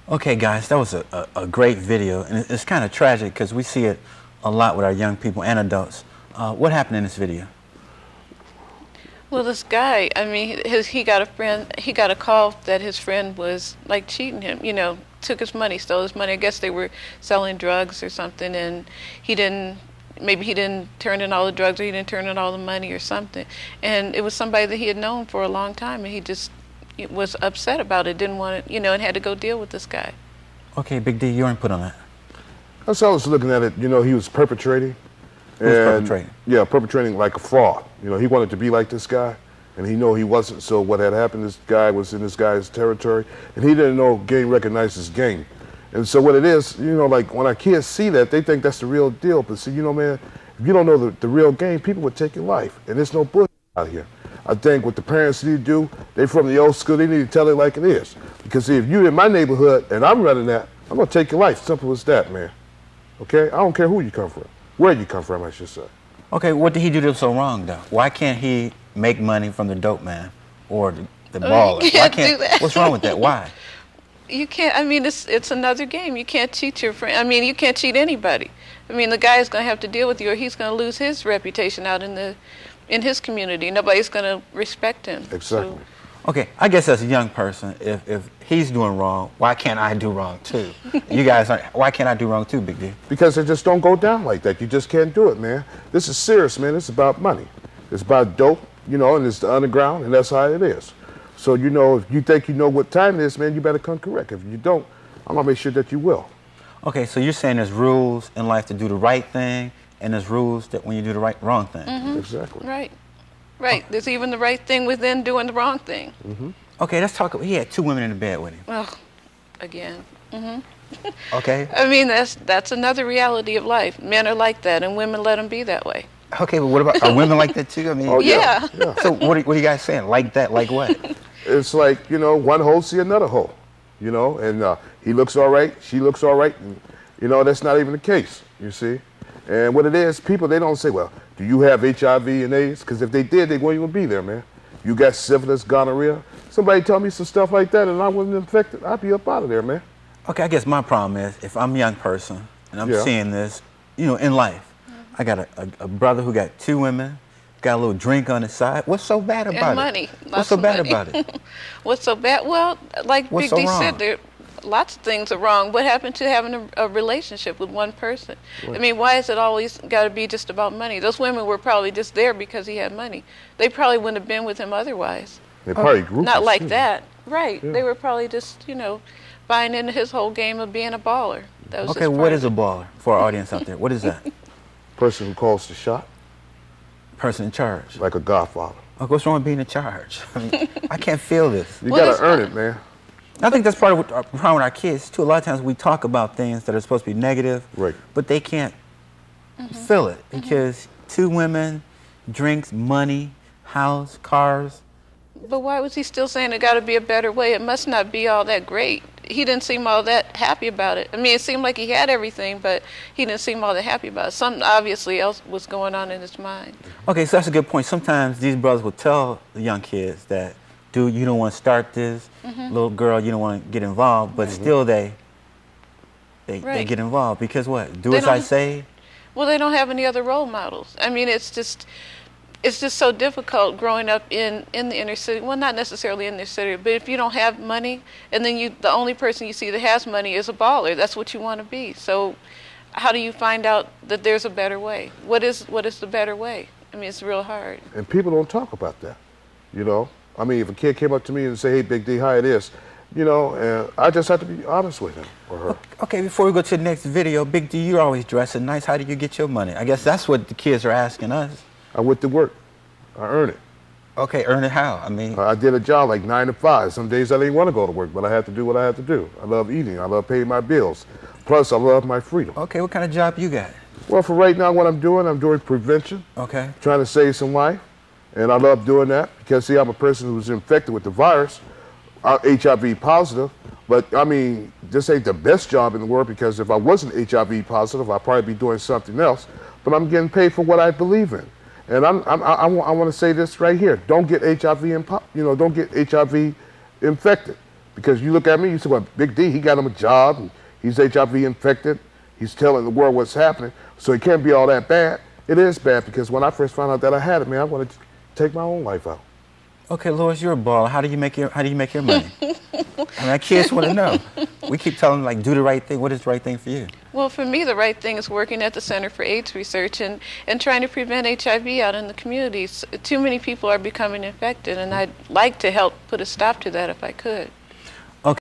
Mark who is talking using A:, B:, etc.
A: Okay, guys, that was a great video, and it's kind of tragic because we see it a lot with our young people and adults. What happened in this video?
B: Well, this guy, I mean, he got a call that his friend was like cheating him, took his money, stole his money. I guess they were selling drugs or something, and maybe he didn't turn in all the drugs, or he didn't turn in all the money or something. And it was somebody that he had known for a long time, and he just was upset about it, didn't want it, and had to go deal with this guy.
A: Okay, Big D, your input on that.
C: That's how I was looking at it. He was perpetrating.
A: Who was perpetrating?
C: Yeah, perpetrating like a fraud. He wanted to be like this guy, and he knew he wasn't. So what had happened, this guy was in this guy's territory, and he didn't know game recognizes game. And so what it is, like when our kids see that, they think that's the real deal. But see, man, if you don't know the real game, people would take your life, and there's no bullshit out here. I think what the parents need to do, they from the old school, they need to tell it like it is. Because see, if you're in my neighborhood and I'm running that, I'm going to take your life. Simple as that, man. Okay? I don't care who you come from. Where you come from, I should say.
A: Okay, what did he do that's so wrong, though? Why can't he make money from the dope man or the baller?
B: You can't do that.
A: What's wrong with that? Why?
B: You can't, it's another game. You can't cheat your friend. You can't cheat anybody. The guy is going to have to deal with you, or he's going to lose his reputation out in his community. Nobody's going to respect him.
C: Exactly.
B: So.
A: Okay, I guess as a young person, if he's doing wrong, why can't I do wrong too? You guys aren't, why can't I do wrong too, Big D?
C: Because it just don't go down like that. You just can't do it, man. This is serious, man. It's about money. It's about dope, and it's the underground, and that's how it is. So, if you think you know what time it is, man, you better come correct. If you don't, I'm going to make sure that you will.
A: Okay, so you're saying there's rules in life to do the right thing, and there's rules that when you do the wrong thing.
B: Mm-hmm.
C: Exactly.
B: Right. Right. Oh. There's even the right thing within doing the wrong thing.
C: Mm-hmm.
A: Okay, let's talk. He had 2 women in the bed with him.
B: Oh, again. Mm-hmm.
A: Okay.
B: That's another reality of life. Men are like that, and women let them be that way.
A: Okay, but what about, are women like that too?
C: Oh,
B: yeah.
A: So what are you guys saying? Like that? Like what?
C: It's like, one hole see another hole, and he looks all right, she looks all right, and, that's not even the case, you see. And what it is, people, they don't say, well, do you have HIV and AIDS? Because if they did, they wouldn't even be there, man. You got syphilis, gonorrhea. Somebody tell me some stuff like that and I wasn't infected, I'd be up out of there, man.
A: Okay, I guess my problem is if I'm a young person and I'm seeing this, in life, I got a brother who got 2 women, got a little drink on his side. What's so bad about
B: and money.
A: it? What's so bad about it?
B: What's so bad? Well, like Big D said, lots of things are wrong. What happened to having a relationship with one person? Right. Why is it always got to be just about money? Those women were probably just there because he had money. They probably wouldn't have been with him otherwise.
C: They probably grew
B: not like that. Right.
C: Yeah.
B: They were probably just, buying into his whole game of being a baller. That was
A: okay, what is a baller for our audience out there? What is that?
C: Person who calls the shot.
A: Person in charge.
C: Like a godfather.
A: Okay, what's wrong with being in charge? I can't feel this.
C: You got to earn it, man.
A: I think that's part of the problem with our kids, too. A lot of times we talk about things that are supposed to be negative,
C: right,
A: but they can't feel it because 2 women, drinks, money, house, cars.
B: But why was he still saying it got to be a better way? It must not be all that great. He didn't seem all that happy about it. It seemed like he had everything, but he didn't seem all that happy about it. Something obviously else was going on in his mind.
A: Okay, so that's a good point. Sometimes these brothers will tell the young kids that, dude, you don't want to start this. Little girl, you don't want to get involved. But still they get involved because what? Do as I say?
B: Well, they don't have any other role models. It's just so difficult growing up in the inner city. Well, not necessarily in the city, but if you don't have money, and then the only person you see that has money is a baller, that's what you want to be. So how do you find out that there's a better way? What is the better way? It's real hard.
C: And people don't talk about that, if a kid came up to me and say, hey, Big D, how it is, and I just have to be honest with him or her.
A: Okay, before we go to the next video, Big D, you're always dressing nice. How do you get your money? I guess that's what the kids are asking us.
C: I went to work. I earn it.
A: Okay, earn it how?
C: I did a job like 9 to 5. Some days I didn't want to go to work, but I had to do what I had to do. I love eating. I love paying my bills. Plus, I love my freedom.
A: Okay, what kind of job you got?
C: Well, for right now, what I'm doing prevention.
A: Okay.
C: Trying to save some life. And I love doing that because, see, I'm a person who's infected with the virus. I'm HIV positive. But, this ain't the best job in the world because if I wasn't HIV positive, I'd probably be doing something else. But I'm getting paid for what I believe in. And I want to say this right here: don't get HIV, don't get HIV infected. Because you look at me, you say, well, Big D, he got him a job, and he's HIV infected, he's telling the world what's happening, so it can't be all that bad. It is bad, because when I first found out that I had it, man, I wanted to take my own life out.
A: Okay, Lois, you're a baller. How do you make your money? I mean, our kids want to know. We keep telling them, like, do the right thing. What is the right thing for you?
B: Well, for me, the right thing is working at the Center for AIDS Research and trying to prevent HIV out in the communities. Too many people are becoming infected, and I'd like to help put a stop to that if I could.